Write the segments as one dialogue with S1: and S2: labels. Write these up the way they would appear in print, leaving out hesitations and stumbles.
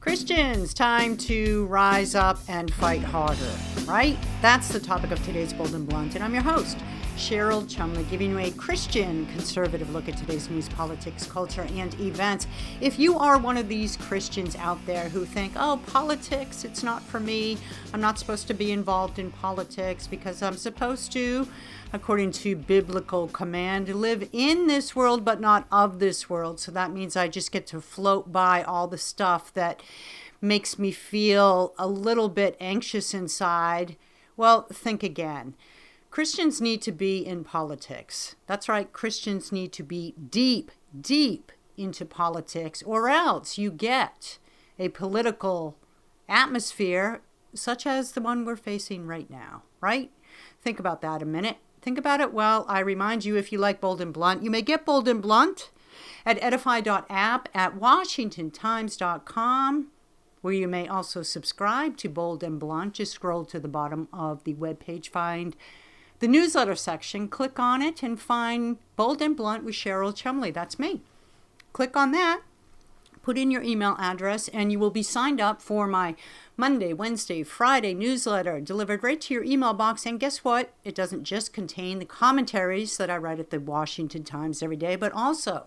S1: Christians, time to rise up and fight harder, right? That's the topic of today's Bold and Blunt, and I'm your host, Cheryl Chumley, giving you a Christian conservative look at today's news, politics, culture, and events. If you are one of these Christians out there who think, oh, politics, it's not for me, I'm not supposed to be involved in politics because I'm supposed to, according to biblical command, live in this world but not of this world. So that means I just get to float by all the stuff that makes me feel a little bit anxious inside. Well, think again. Christians need to be in politics. That's right, Christians need to be deep into politics, or else you get a political atmosphere such as the one we're facing right now, right? Think about that a minute. Think about it. Well, I remind you, if you like Bold and Blunt, you may get Bold and Blunt at edify.app, at washingtontimes.com, where you may also subscribe to Bold and Blunt. Just scroll to the bottom of the webpage, find the newsletter section, click on it, and find Bold and Blunt with Cheryl Chumley. That's me. Click on that, put in your email address, and you will be signed up for my Monday, Wednesday, Friday newsletter delivered right to your email box. And guess what? It doesn't just contain the commentaries that I write at the Washington Times every day, but also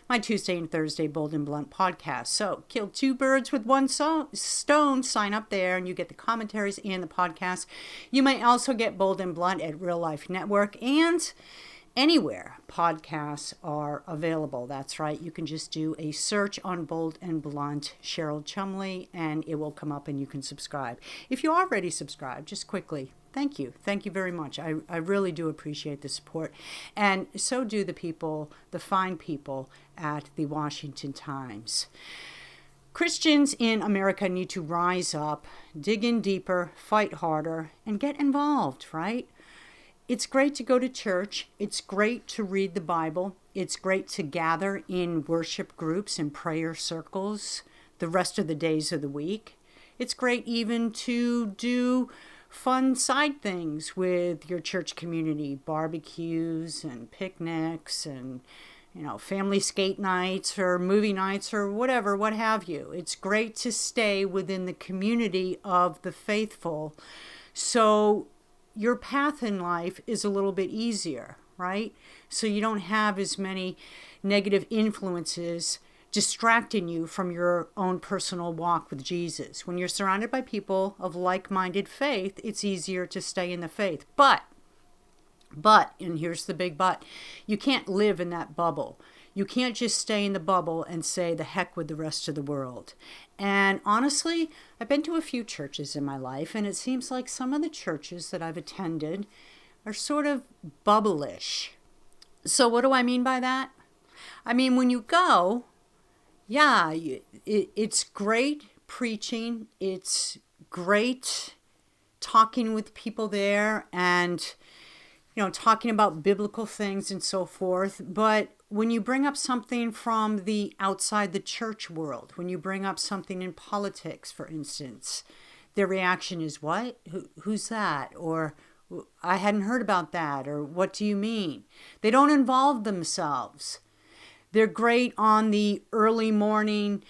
S1: my Tuesday and Thursday Bold and Blunt podcast. So kill two birds with one stone. Sign up there and you get the commentaries and the podcast. You may also get Bold and Blunt at Real Life Network and anywhere podcasts are available. That's right. You can just do a search on Bold and Blunt, Cheryl Chumley, and it will come up and you can subscribe. If you already subscribed, just quickly, thank you. Thank you very much. I really do appreciate the support. And so do the people, the fine people at the Washington Times. Christians in America need to rise up, dig in deeper, fight harder, and get involved, right? It's great to go to church. It's great to read the Bible. It's great to gather in worship groups and prayer circles the rest of the days of the week. It's great even to do fun side things with your church community, barbecues and picnics and, family skate nights or movie nights or whatever, what have you. It's great to stay within the community of the faithful. So your path in life is a little bit easier, right? So you don't have as many negative influences distracting you from your own personal walk with Jesus. When you're surrounded by people of like-minded faith, it's easier to stay in the faith. But, and here's the big but, you can't live in that bubble. You can't just stay in the bubble and say the heck with the rest of the world. And honestly, I've been to a few churches in my life, and it seems like some of the churches that I've attended are sort of bubble-ish. So what do I mean by that? I mean, when you go, yeah, it's great preaching. It's great talking with people there and, talking about biblical things and so forth. But when you bring up something from the outside the church world, when you bring up something in politics, for instance, their reaction is, what? Who's that? Or I hadn't heard about that. Or what do you mean? They don't involve themselves. They're great on the early morning,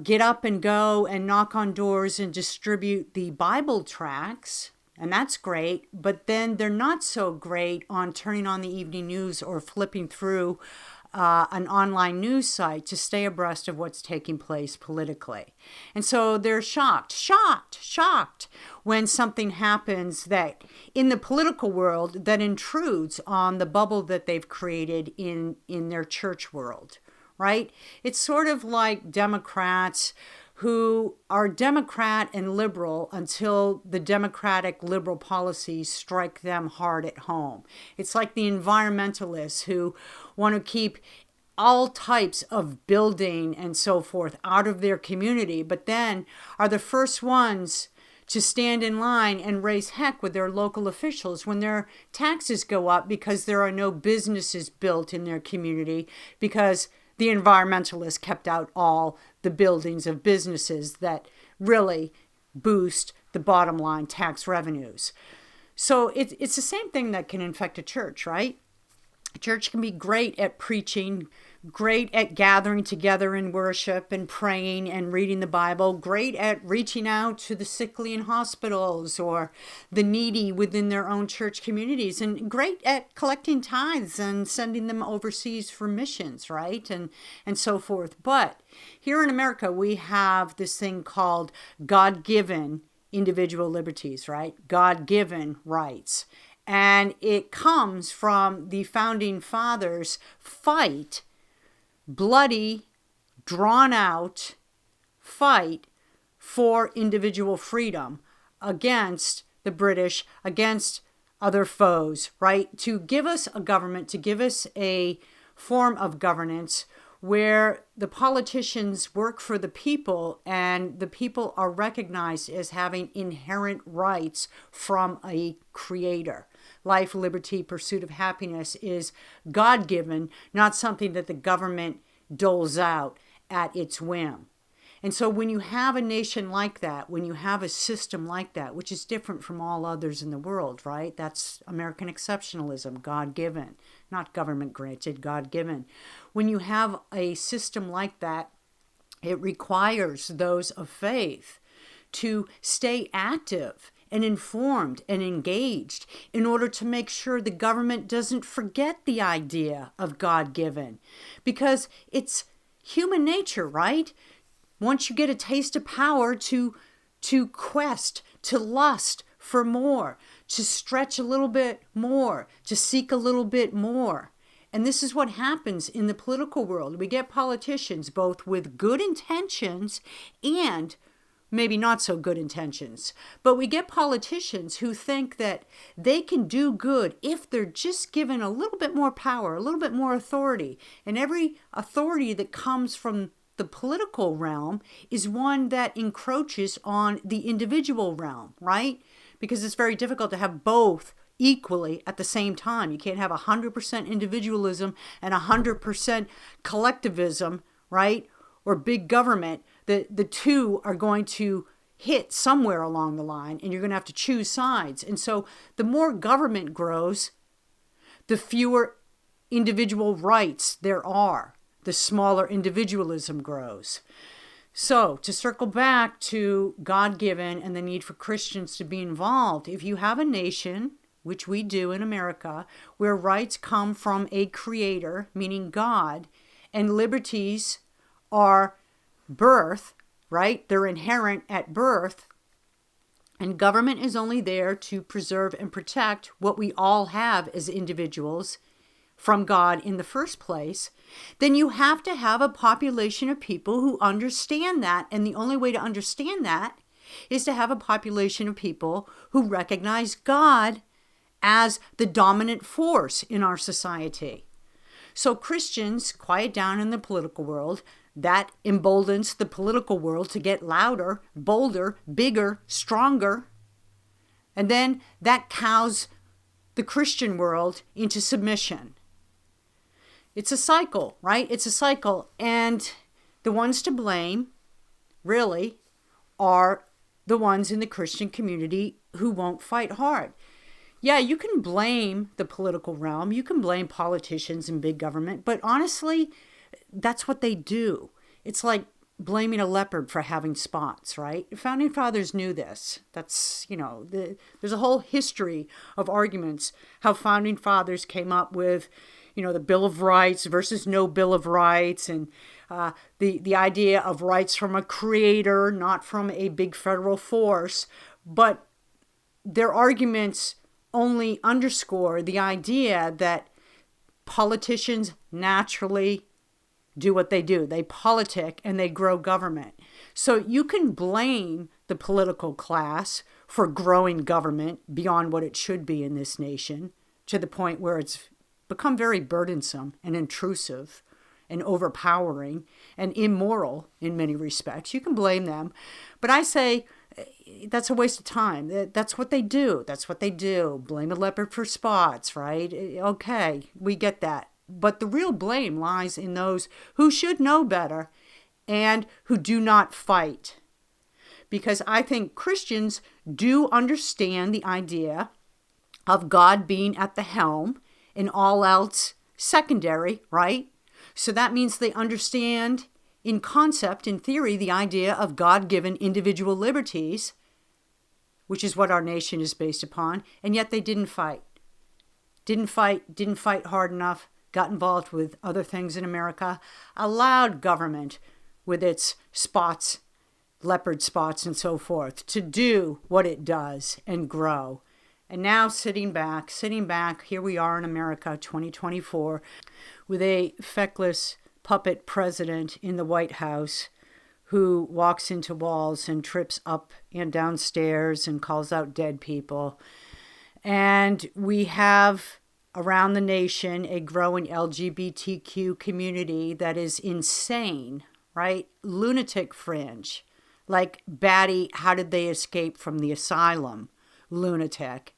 S1: get up and go and knock on doors and distribute the Bible tracts. And that's great, but then they're not so great on turning on the evening news or flipping through an online news site to stay abreast of what's taking place politically. And so they're shocked when something happens that in the political world that intrudes on the bubble that they've created in their church world, right? It's sort of like Democrats who are Democrat and liberal until the Democratic liberal policies strike them hard at home. It's like the environmentalists who want to keep all types of building and so forth out of their community, but then are the first ones to stand in line and raise heck with their local officials when their taxes go up because there are no businesses built in their community because the environmentalists kept out all the buildings of businesses that really boost the bottom line tax revenues. So it's the same thing that can infect a church, right? A church can be great at preaching great at gathering together in worship and praying and reading the Bible, great at reaching out to the sickly in hospitals or the needy within their own church communities, and great at collecting tithes and sending them overseas for missions, right? And so forth. But here in America, we have this thing called God-given individual liberties, right? God-given rights. And it comes from the founding fathers' fight, bloody, drawn-out fight for individual freedom against the British, against other foes, right? To give us a government, to give us a form of governance where the politicians work for the people and the people are recognized as having inherent rights from a creator. Life, liberty, pursuit of happiness is God-given, not something that the government doles out at its whim. And so when you have a nation like that, when you have a system like that, which is different from all others in the world, right? That's American exceptionalism, God-given, not government-granted, God-given. When you have a system like that, it requires those of faith to stay active and informed and engaged in order to make sure the government doesn't forget the idea of God-given. Because it's human nature, right? Once you get a taste of power, to quest, to lust for more, to stretch a little bit more, to seek a little bit more. And this is what happens in the political world. We get politicians both with good intentions and maybe not so good intentions. But we get politicians who think that they can do good if they're just given a little bit more power, a little bit more authority. And every authority that comes from the political realm is one that encroaches on the individual realm, right? Because it's very difficult to have both equally at the same time. You can't have 100% individualism and 100% collectivism, right? Or big government. The two are going to hit somewhere along the line, and you're going to have to choose sides. And so the more government grows, the fewer individual rights there are, the smaller individualism grows. So to circle back to God-given and the need for Christians to be involved, if you have a nation, which we do in America, where rights come from a creator, meaning God, and liberties are birth, right? They're inherent at birth. And government is only there to preserve and protect what we all have as individuals from God in the first place. Then you have to have a population of people who understand that. And the only way to understand that is to have a population of people who recognize God as the dominant force in our society. So Christians quiet down in the political world. That emboldens the political world to get louder, bolder, bigger, stronger. And then that cows the Christian world into submission. It's a cycle, right? It's a cycle. And the ones to blame, really, are the ones in the Christian community who won't fight hard. Yeah, you can blame the political realm. You can blame politicians and big government. But honestly, that's what they do. It's like blaming a leopard for having spots, right? The founding fathers knew this. That's, there's a whole history of arguments how founding fathers came up with, the Bill of Rights versus no Bill of Rights, and the idea of rights from a creator, not from a big federal force. But their arguments only underscore the idea that politicians naturally do what they do. They politic and they grow government. So you can blame the political class for growing government beyond what it should be in this nation, to the point where it's become very burdensome and intrusive and overpowering and immoral in many respects. You can blame them. But I say that's a waste of time. That's what they do. That's what they do. Blame a leopard for spots, right? Okay, we get that. But the real blame lies in those who should know better and who do not fight. Because I think Christians do understand the idea of God being at the helm and all else secondary, right? So that means they understand in concept, in theory, the idea of God-given individual liberties, which is what our nation is based upon, and yet they didn't fight. Didn't fight hard enough, got involved with other things in America, allowed government with its spots, leopard spots and so forth, to do what it does and grow. And now sitting back, here we are in America, 2024, with a feckless puppet president in the White House who walks into walls and trips up and down stairs and calls out dead people. And we have around the nation a growing LGBTQ community that is insane, right? Lunatic fringe. Like Batty, how did they escape from the asylum? Lunatic.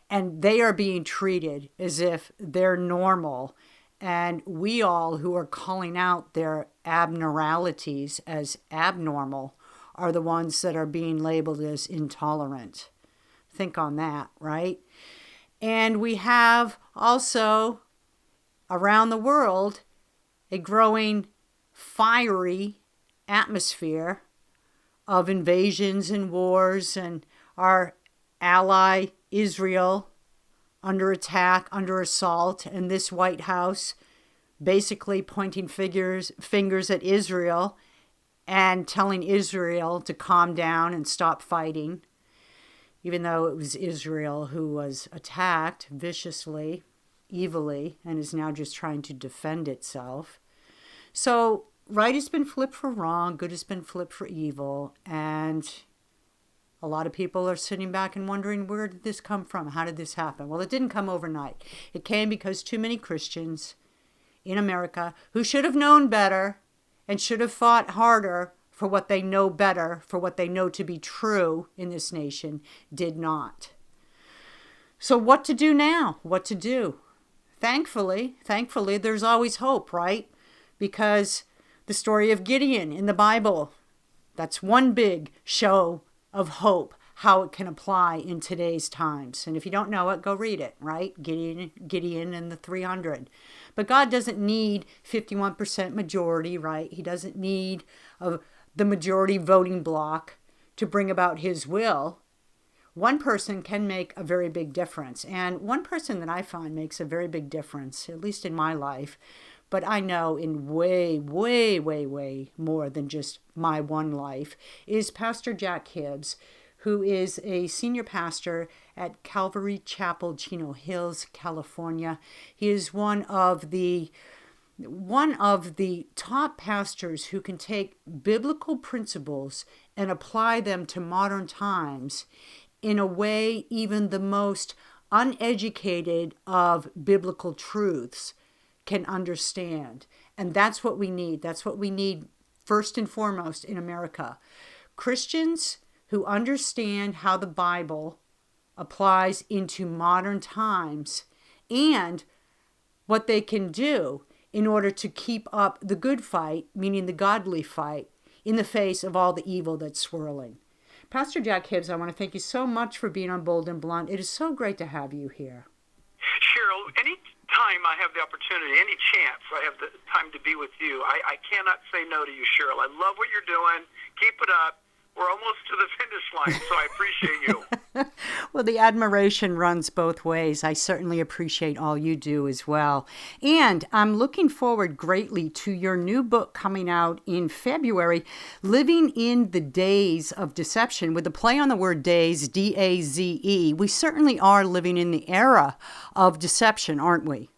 S1: And they are being treated as if they're normal. And we all who are calling out their abnormalities as abnormal are the ones that are being labeled as intolerant. Think on that, right? And we have also around the world a growing fiery atmosphere of invasions and wars, and our ally Israel under attack, under assault, and this White House basically pointing fingers at Israel and telling Israel to calm down and stop fighting, even though it was Israel who was attacked viciously, evilly, and is now just trying to defend itself. So right has been flipped for wrong, good has been flipped for evil, and a lot of people are sitting back and wondering, where did this come from? How did this happen? Well, it didn't come overnight. It came because too many Christians in America who should have known better and should have fought harder for what they know better, for what they know to be true in this nation, did not. So what to do now? What to do? Thankfully, there's always hope, right? Because the story of Gideon in the Bible, that's one big show of hope, how it can apply in today's times. And if you don't know it, go read it, right? Gideon and the 300. But God doesn't need 51% majority, right? He doesn't need the majority voting bloc to bring about his will. One person can make a very big difference. And one person that I find makes a very big difference, at least in my life, but I know in way more than just my one life, is Pastor Jack Hibbs, who is a senior pastor at Calvary Chapel, Chino Hills, California. He is one of the top pastors who can take biblical principles and apply them to modern times in a way even the most uneducated of biblical truths can understand. And that's what we need. That's what we need first and foremost in America. Christians who understand how the Bible applies into modern times and what they can do in order to keep up the good fight, meaning the godly fight, in the face of all the evil that's swirling. Pastor Jack Hibbs, I want to thank you so much for being on Bold and Blunt. It is so great to have you here.
S2: Cheryl, any time I have the opportunity, any chance I have the time to be with you, I cannot say no to you, Cheryl. I love what you're doing. Keep it up. We're almost to the finish line, so I appreciate you.
S1: Well, the admiration runs both ways. I certainly appreciate all you do as well. And I'm looking forward greatly to your new book coming out in February, Living in the Daze of Deception, with a play on the word daze, D-A-Z-E. We certainly are living in the era of deception, aren't we?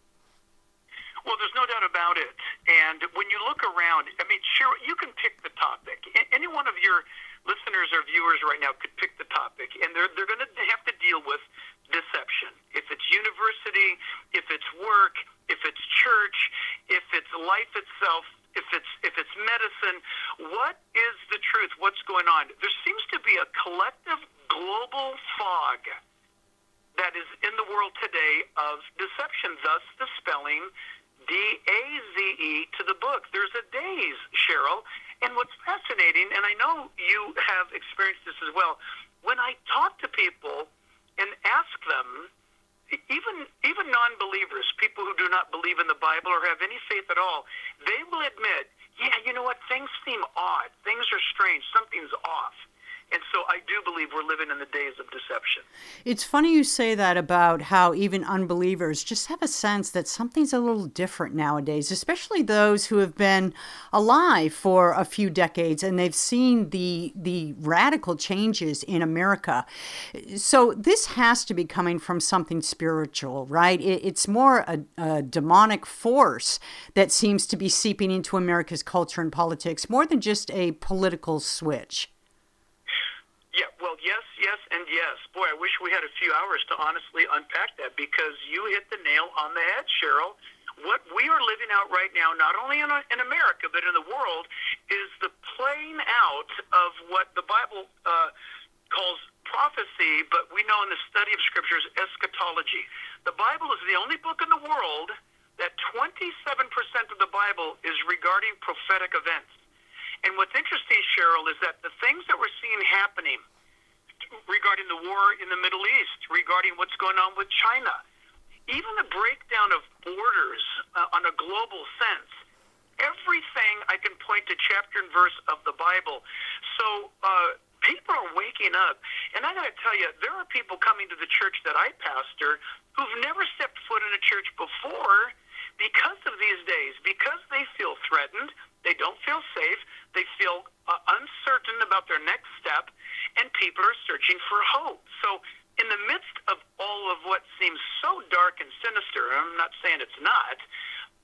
S2: Well, there's no doubt about it. And when you look around, I mean, Cheryl, you can pick the topic. Any one of your listeners or viewers right now could pick the topic, and they're going to have to deal with deception. If it's university, if it's work, if it's church, if it's life itself, if it's medicine, what is the truth? What's going on? There seems to be a collective global fog that is in the world today of deception, thus the spelling D-A-Z-E to the book. There's a daze, Cheryl. And what's fascinating, and I know you have experienced this as well, when I talk to people and ask them, even non-believers, people who do not believe in the Bible or have any faith at all, they will admit, yeah, you know what, things seem odd. Things are strange. Something's off. And so I do believe we're living in the days of deception.
S1: It's funny you say that about how even unbelievers just have a sense that something's a little different nowadays, especially those who have been alive for a few decades and they've seen the radical changes in America. So this has to be coming from something spiritual, right? It's more a demonic force that seems to be seeping into America's culture and politics more than just a political switch.
S2: Yeah, well, yes, and yes. Boy, I wish we had a few hours to honestly unpack that, because you hit the nail on the head, Cheryl. What we are living out right now, not only in America, but in the world, is the playing out of what the Bible calls prophecy, but we know in the study of scriptures, eschatology. The Bible is the only book in the world that 27% of the Bible is regarding prophetic events. And what's interesting, Cheryl, is that the things that we're seeing happening regarding the war in the Middle East, regarding what's going on with China, even the breakdown of borders on a global sense, everything I can point to chapter and verse of the Bible. So people are waking up. And I got to tell you, there are people coming to the church that I pastor who've never stepped foot in a church before because of these days, because they feel threatened. They don't feel safe. They feel uncertain about their next step, and people are searching for hope. So in the midst of all of what seems so dark and sinister, and I'm not saying it's not,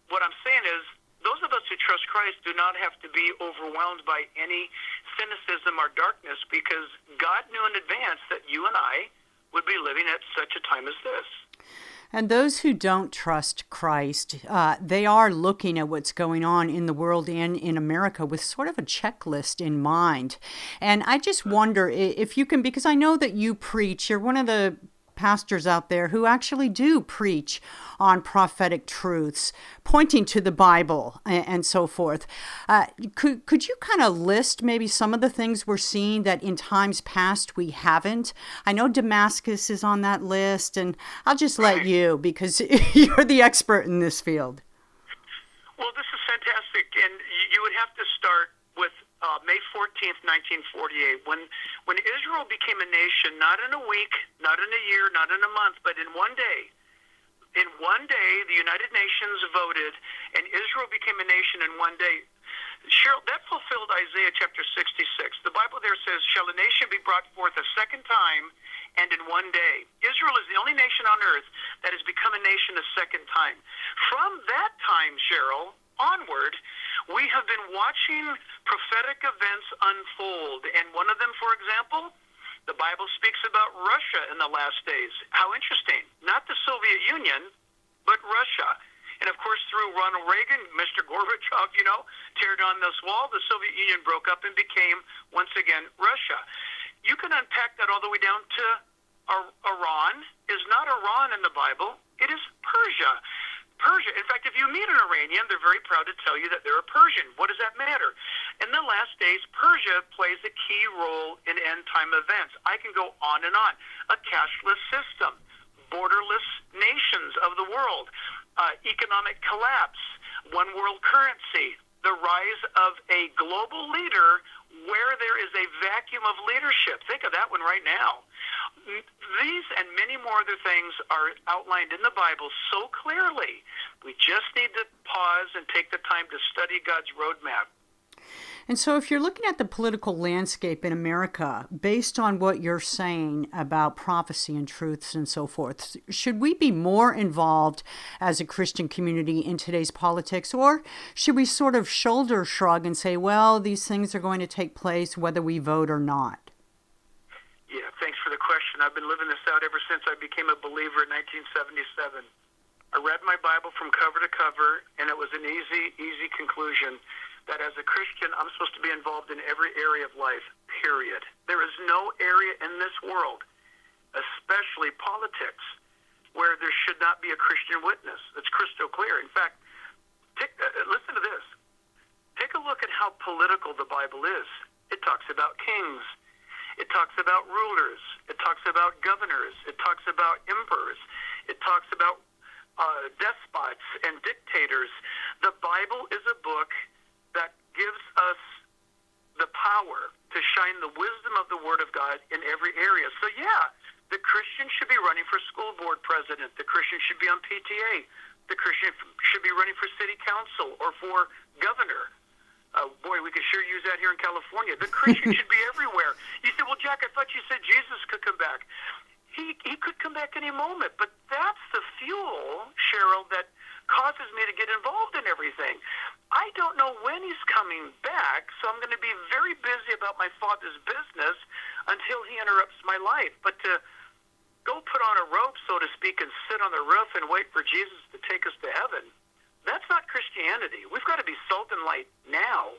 S2: what I'm saying is those of us who trust Christ do not have to be overwhelmed by any cynicism or darkness, because God knew in advance that you and I would be living at such a time as this.
S1: And those who don't trust Christ, they are looking at what's going on in the world and in America with sort of a checklist in mind. And I just wonder if you can, because I know that you preach, you're one of the pastors out there who actually do preach on prophetic truths, pointing to the Bible and so forth. Could you kind of list maybe some of the things we're seeing that in times past we haven't? I know Damascus is on that list, and I'll just let you, because you're the expert in this field.
S2: Well, this is fantastic, and you would have to start with May 14th, 1948, when Israel became a nation, not in a week, not in a year, not in a month, but in one day. In one day, the United Nations voted, and Israel became a nation in one day. Cheryl, that fulfilled Isaiah chapter 66. The Bible there says, shall a nation be brought forth a second time, and in one day? Israel is the only nation on earth that has become a nation a second time. From that time, Cheryl, onward, we have been watching prophetic events unfold. And one of them, for example, the Bible speaks about Russia in the last days. How interesting. Not the Soviet Union, but Russia. And of course, through Ronald Reagan, Mr. Gorbachev, tear down this wall, the Soviet Union broke up and became, once again, Russia. You can unpack that all the way down to Iran. Is not Iran in the Bible. It is Persia. Persia. In fact, if you meet an Iranian, they're very proud to tell you that they're a Persian. What does that matter? In the last days, Persia plays a key role in end-time events. I can go on and on. A cashless system, borderless nations of the world, economic collapse, one world currency, the rise of a global leader where there is a vacuum of leadership. Think of that one right now. These and many more other things are outlined in the Bible so clearly. We just need to pause and take the time to study God's roadmap.
S1: And so if you're looking at the political landscape in America, based on what you're saying about prophecy and truths and so forth, should we be more involved as a Christian community in today's politics, or should we sort of shoulder shrug and say, well, these things are going to take place whether we vote or not?
S2: Yeah, thanks for the question. I've been living this out ever since I became a believer in 1977. I read my Bible from cover to cover, and it was an easy conclusion that as a Christian, I'm supposed to be involved in every area of life, period. There is no area in this world, especially politics, where there should not be a Christian witness. It's crystal clear. In fact, listen to this. Take a look at how political the Bible is. It talks about kings. It talks about rulers. It talks about governors. It talks about emperors. It talks about despots and dictators. The Bible is a book that gives us the power to shine the wisdom of the Word of God in every area. So yeah, the Christian should be running for school board president. The Christian should be on PTA. The Christian should be running for city council or for governor. Boy, we could sure use that here in California. The Christian should be everywhere. You said, well, Jack, I thought you said Jesus could come back. He could come back any moment, but that's the fuel, Cheryl, that causes me to get involved in everything. I don't know when he's coming back, so I'm going to be very busy about my Father's business until he interrupts my life. But to go put on a robe, so to speak, and sit on the roof and wait for Jesus to take us to heaven, that's not Christianity. We've got to be salt and light now.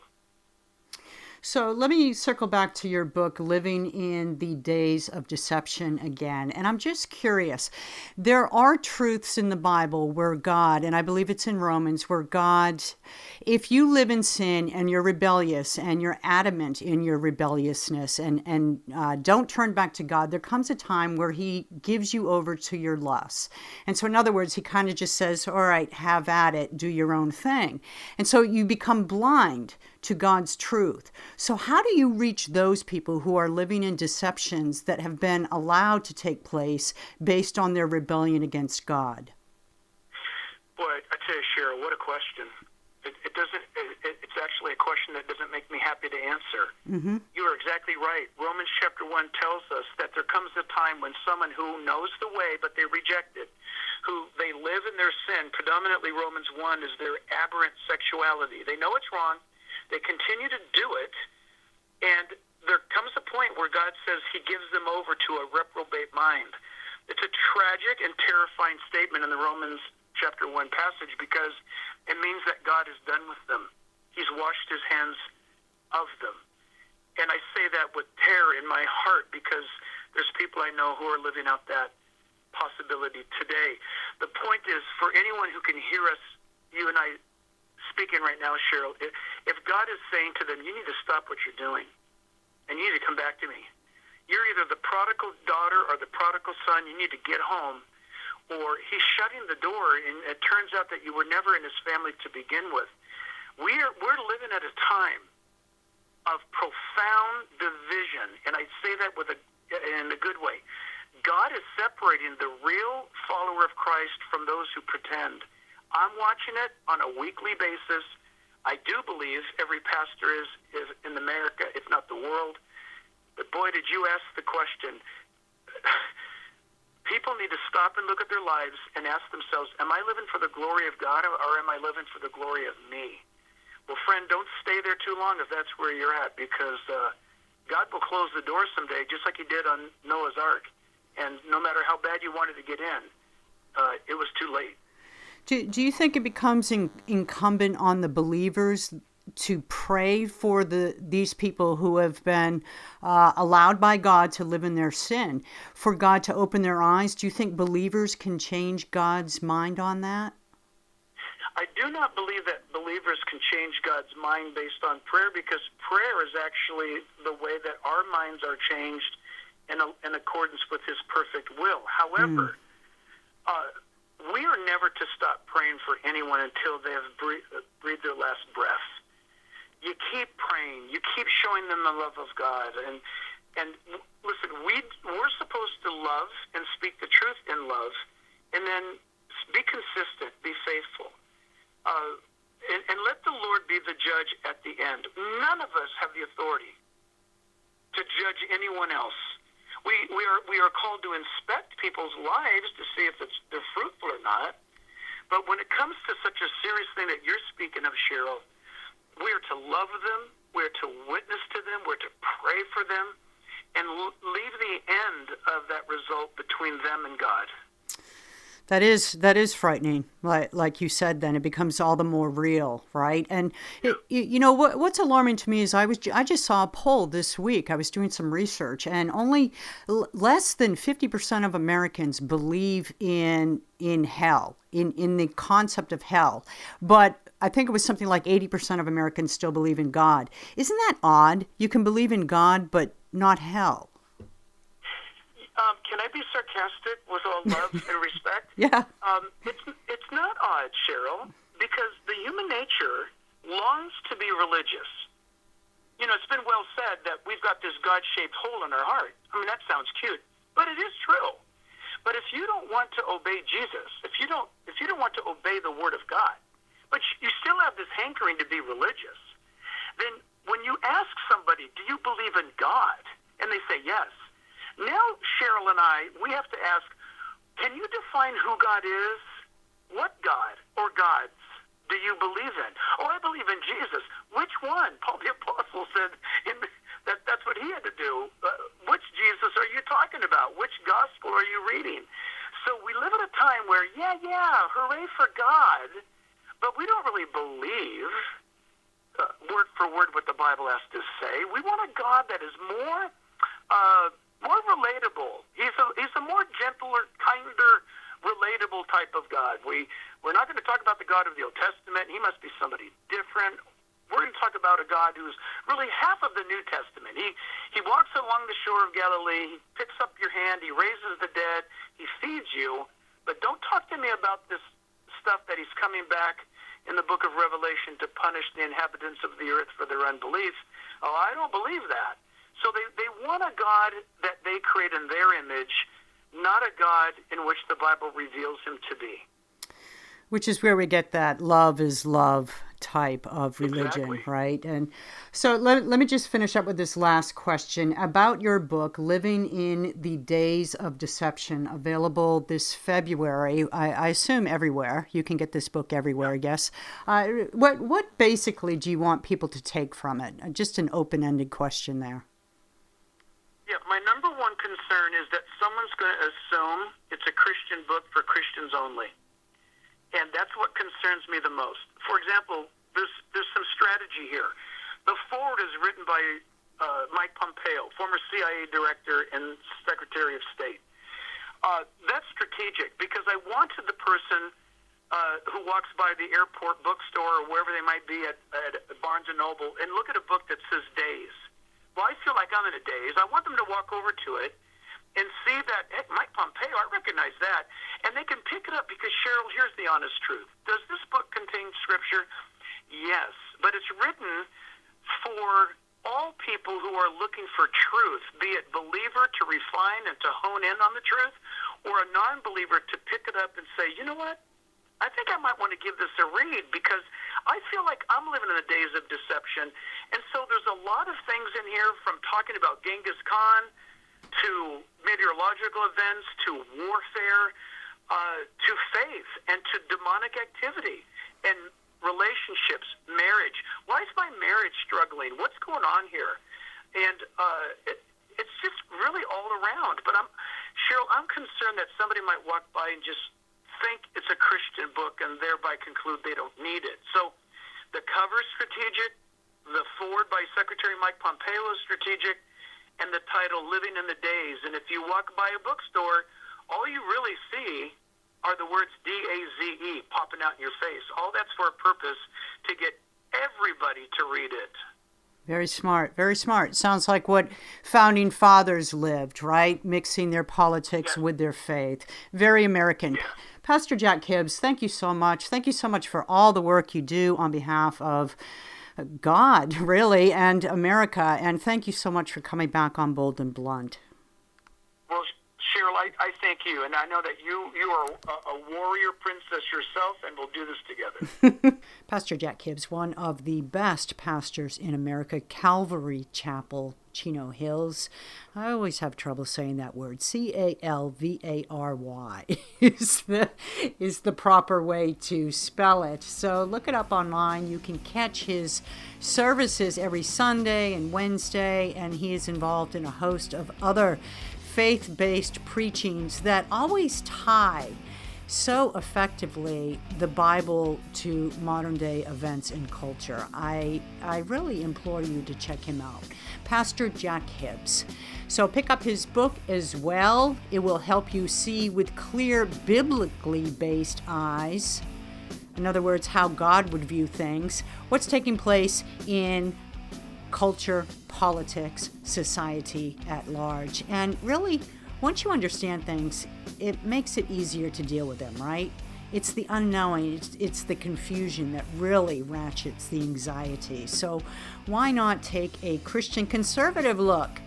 S1: So let me circle back to your book, Living in the Daze of Deception again. And I'm just curious. There are truths in the Bible where God, and I believe it's in Romans, where God, if you live in sin and you're rebellious and you're adamant in your rebelliousness and don't turn back to God, there comes a time where he gives you over to your lusts. And so in other words, he kind of just says, all right, have at it, do your own thing. And so you become blind to God's truth. So how do you reach those people who are living in deceptions that have been allowed to take place based on their rebellion against God?
S2: Boy, I tell you, Cheryl, what a question. It's actually a question that doesn't make me happy to answer. Mm-hmm. You are exactly right. Romans chapter 1 tells us that there comes a time when someone who knows the way, but they reject it, who they live in their sin, predominantly Romans 1 is their aberrant sexuality. They know it's wrong. They continue to do it, and there comes a point where God says he gives them over to a reprobate mind. It's a tragic and terrifying statement in the Romans chapter 1 passage because it means that God is done with them. He's washed his hands of them. And I say that with terror in my heart because there's people I know who are living out that possibility today. The point is, for anyone who can hear us, you and I, speaking right now, Cheryl, if God is saying to them, you need to stop what you're doing, and you need to come back to me. You're either the prodigal daughter or the prodigal son. You need to get home, or he's shutting the door, and it turns out that you were never in his family to begin with. We're living at a time of profound division, and I say that in a good way. God is separating the real follower of Christ from those who pretend. I'm watching it on a weekly basis. I do believe every pastor is in America, if not the world. But boy, did you ask the question. People need to stop and look at their lives and ask themselves, am I living for the glory of God or am I living for the glory of me? Well, friend, don't stay there too long if that's where you're at, because God will close the door someday, just like he did on Noah's Ark. And no matter how bad you wanted to get in, it was too late.
S1: Do you think it becomes incumbent on the believers to pray for these people who have been allowed by God to live in their sin, for God to open their eyes? Do you think believers can change God's mind on that?
S2: I do not believe that believers can change God's mind based on prayer, because prayer is actually the way that our minds are changed in accordance with his perfect will. However, we are never to stop praying for anyone until they have breathed their last breath. You keep praying. You keep showing them the love of God. And listen, we're supposed to love and speak the truth in love, and then be consistent, be faithful. And let the Lord be the judge at the end. None of us have the authority to judge anyone else. We are called to inspect people's lives to see if they're fruitful or not. But when it comes to such a serious thing that you're speaking of, Cheryl, we are to love them, we're to witness to them, we're to pray for them, and leave the end of that result between them and God.
S1: That is frightening. Like you said, then it becomes all the more real, right? And what's alarming to me is I just saw a poll this week. I was doing some research, and only less than 50% of Americans believe in hell, in the concept of hell. But I think it was something like 80% of Americans still believe in God. Isn't that odd? You can believe in God, but not hell.
S2: can I be sarcastic with all love and respect?
S1: Yeah.
S2: It's not odd, Cheryl, because the human nature longs to be religious. You know, it's been well said that we've got this God-shaped hole in our heart. I mean, that sounds cute, but it is true. But if you don't want to obey Jesus, if you don't want to obey the Word of God, but you still have this hankering to be religious, then when you ask somebody, do you believe in God? And they say yes. Now, Cheryl and I, we have to ask, can you define who God is? What God or gods do you believe in? Oh, I believe in Jesus. Which one? Paul the Apostle said that's what he had to do. Which Jesus are you talking about? Which gospel are you reading? So we live in a time where, hooray for God, but we don't really believe word for word what the Bible has to say. We want a God that is more relatable. He's a more gentler, kinder, relatable type of God. We're not going to talk about the God of the Old Testament. He must be somebody different. We're going to talk about a God who's really half of the New Testament. He walks along the shore of Galilee. He picks up your hand. He raises the dead. He feeds you. But don't talk to me about this stuff that he's coming back in the book of Revelation to punish the inhabitants of the earth for their unbelief. Oh, I don't believe that. So they want a God that they create in their image, not a God in which the Bible reveals him to be.
S1: Which is where we get that love is love type of religion,
S2: Exactly.
S1: Right? And so let me just finish up with this last question about your book, Living in the Daze of Deception, available this February. I assume everywhere. You can get this book everywhere, I guess. What basically do you want people to take from it? Just an open-ended question there.
S2: Yeah, my number one concern is that someone's going to assume it's a Christian book for Christians only. And that's what concerns me the most. For example, there's some strategy here. The foreword is written by Mike Pompeo, former CIA director and Secretary of State. That's strategic because I wanted the person who walks by the airport bookstore or wherever they might be at Barnes & Noble and look at a book that says Daze. Well, I feel like I'm in a daze. I want them to walk over to it and see that, hey, Mike Pompeo, I recognize that. And they can pick it up because, Cheryl, here's the honest truth. Does this book contain Scripture? Yes. But it's written for all people who are looking for truth, be it believer to refine and to hone in on the truth, or a non-believer to pick it up and say, you know what? I think I might want to give this a read because I feel like I'm living in the days of deception. And so there's a lot of things in here from talking about Genghis Khan to meteorological events, to warfare, to faith, and to demonic activity, and relationships, marriage. Why is my marriage struggling? What's going on here? And it's just really all around. But Cheryl, I'm concerned that somebody might walk by and just think it's a Christian book and thereby conclude they don't need it. So the cover is strategic, the foreword by Secretary Mike Pompeo is strategic, and the title, Living in the Daze. And if you walk by a bookstore, all you really see are the words D-A-Z-E popping out in your face. All that's for a purpose to get everybody to read it.
S1: Very smart, very smart. Sounds like what founding fathers lived, right? Mixing their politics with their faith. Very American.
S2: Yeah.
S1: Pastor Jack Hibbs, thank you so much. Thank you so much for all the work you do on behalf of God, really, and America. And thank you so much for coming back on Bold and Blunt.
S2: Well, Cheryl, I thank you. And I know that you are a warrior princess yourself, and we'll do this together.
S1: Pastor Jack Hibbs, one of the best pastors in America, Calvary Chapel, Chino Hills. I always have trouble saying that word. C-A-L-V-A-R-Y is the proper way to spell it. So look it up online. You can catch his services every Sunday and Wednesday, and he is involved in a host of other faith-based preachings that always tie so effectively the Bible to modern day events and culture. I really implore you to check him out. Pastor Jack Hibbs. So pick up his book as well. It will help you see with clear, biblically based eyes. In other words, how God would view things, what's taking place in culture, politics, society at large, and really Once you understand things, it makes it easier to deal with them, right? It's the unknowing, it's the confusion that really ratchets the anxiety. So why not take a Christian conservative look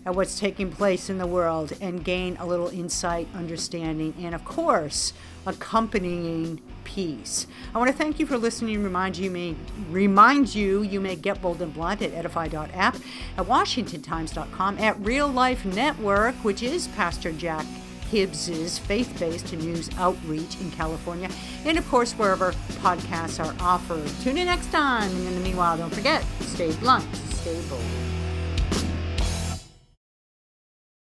S1: at what's taking place in the world and gain a little insight, understanding, and of course, accompanying peace. I want to thank you for listening and remind you you may get Bold and Blunt at edify.app, at washingtontimes.com, at Real Life Network, which is Pastor Jack Hibbs' faith-based news outreach in California, and of course wherever podcasts are offered. Tune in next time, and in the meanwhile, don't forget, stay blunt, stay bold.